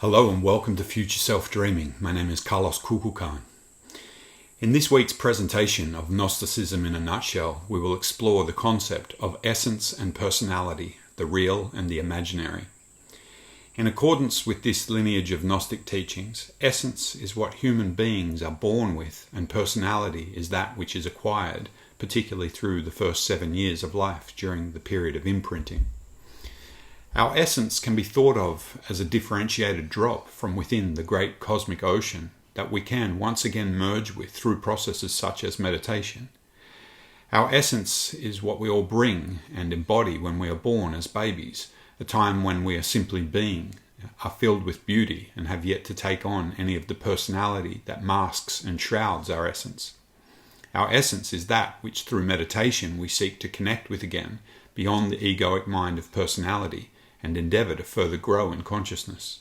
Hello and welcome to Future Self Dreaming. My name is Carlos Kukulkan. In this week's presentation of Gnosticism in a nutshell, we will explore the concept of essence and personality, the real and the imaginary. In accordance with this lineage of Gnostic teachings, essence is what human beings are born with, and personality is that which is acquired, particularly through the first 7 years of life during the period of imprinting. Our essence can be thought of as a differentiated drop from within the great cosmic ocean that we can once again merge with through processes such as meditation. Our essence is what we all bring and embody when we are born as babies, a time when we are simply being, are filled with beauty and have yet to take on any of the personality that masks and shrouds our essence. Our essence is that which through meditation we seek to connect with again beyond the egoic mind of personality and endeavour to further grow in consciousness.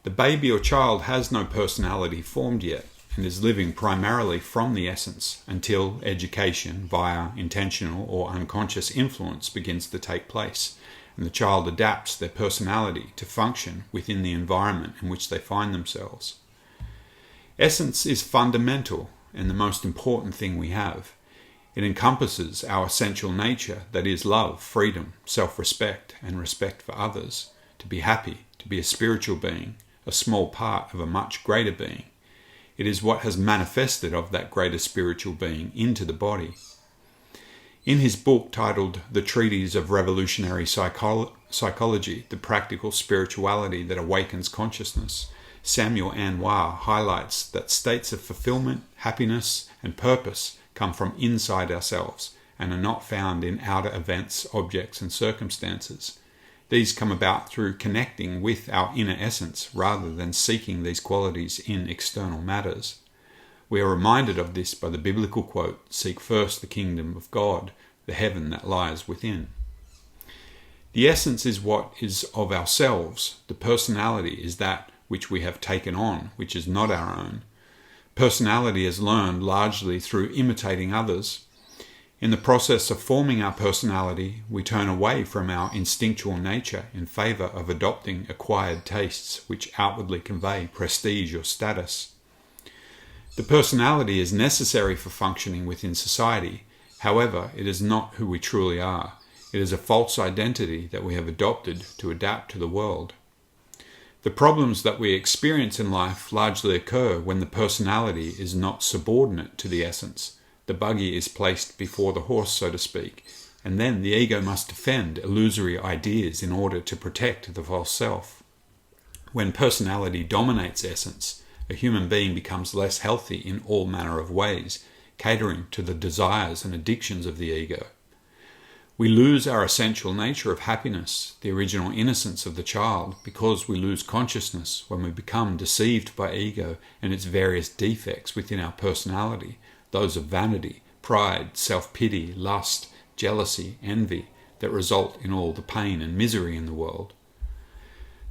The baby or child has no personality formed yet and is living primarily from the essence until education via intentional or unconscious influence begins to take place and the child adapts their personality to function within the environment in which they find themselves. Essence is fundamental and the most important thing we have. It encompasses our essential nature, that is love, freedom, self-respect, and respect for others, to be happy, to be a spiritual being, a small part of a much greater being. It is what has manifested of that greater spiritual being into the body. In his book titled The Treatise of Revolutionary Psychology, The Practical Spirituality That Awakens Consciousness, Samuel Anwar highlights that states of fulfillment, happiness, and purpose come from inside ourselves and are not found in outer events, objects, and circumstances. These come about through connecting with our inner essence rather than seeking these qualities in external matters. We are reminded of this by the biblical quote, "Seek first the kingdom of God, the heaven that lies within." The essence is what is of ourselves. The personality is that which we have taken on, which is not our own. Personality is learned largely through imitating others. In the process of forming our personality, we turn away from our instinctual nature in favour of adopting acquired tastes which outwardly convey prestige or status. The personality is necessary for functioning within society. However, it is not who we truly are. It is a false identity that we have adopted to adapt to the world. The problems that we experience in life largely occur when the personality is not subordinate to the essence. The buggy is placed before the horse, so to speak, and then the ego must defend illusory ideas in order to protect the false self. When personality dominates essence, a human being becomes less healthy in all manner of ways, catering to the desires and addictions of the ego. We lose our essential nature of happiness, the original innocence of the child, because we lose consciousness when we become deceived by ego and its various defects within our personality, those of vanity, pride, self-pity, lust, jealousy, envy, that result in all the pain and misery in the world.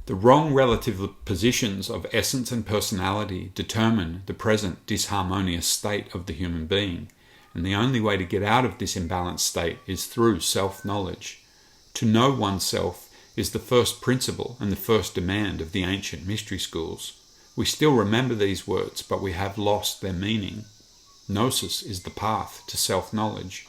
The wrong relative positions of essence and personality determine the present disharmonious state of the human being. And the only way to get out of this imbalanced state is through self-knowledge. To know oneself is the first principle and the first demand of the ancient mystery schools. We still remember these words, but we have lost their meaning. Gnosis is the path to self-knowledge.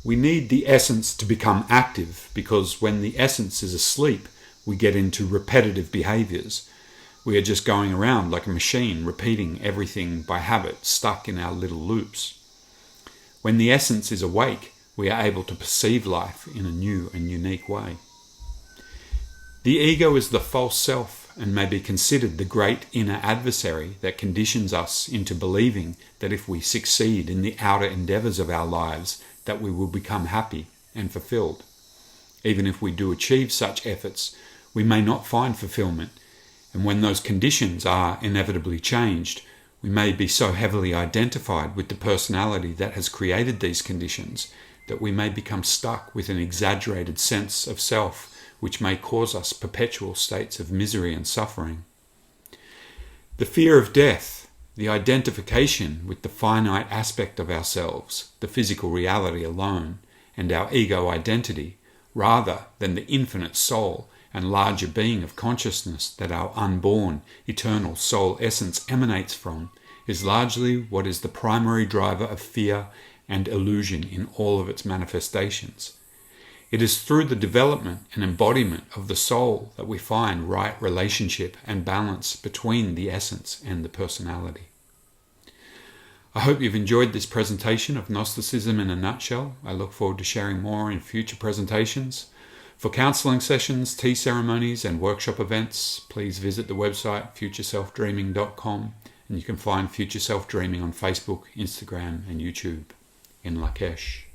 We need the essence to become active because when the essence is asleep, we get into repetitive behaviors. We are just going around like a machine, repeating everything by habit, stuck in our little loops. When the essence is awake, we are able to perceive life in a new and unique way. The ego is the false self and may be considered the great inner adversary that conditions us into believing that if we succeed in the outer endeavours of our lives, that we will become happy and fulfilled. Even if we do achieve such efforts, we may not find fulfillment, and when those conditions are inevitably changed, we may be so heavily identified with the personality that has created these conditions that we may become stuck with an exaggerated sense of self, which may cause us perpetual states of misery and suffering. The fear of death, the identification with the finite aspect of ourselves, the physical reality alone, and our ego identity, rather than the infinite soul, and larger being of consciousness that our unborn, eternal soul essence emanates from is largely what is the primary driver of fear and illusion in all of its manifestations. It is through the development and embodiment of the soul that we find right relationship and balance between the essence and the personality. I hope you've enjoyed this presentation of Gnosticism in a nutshell. I look forward to sharing more in future presentations. For counseling sessions, tea ceremonies, and workshop events, please visit the website futureselfdreaming.com, and you can find Future Self Dreaming on Facebook, Instagram, and YouTube. In Lakesh.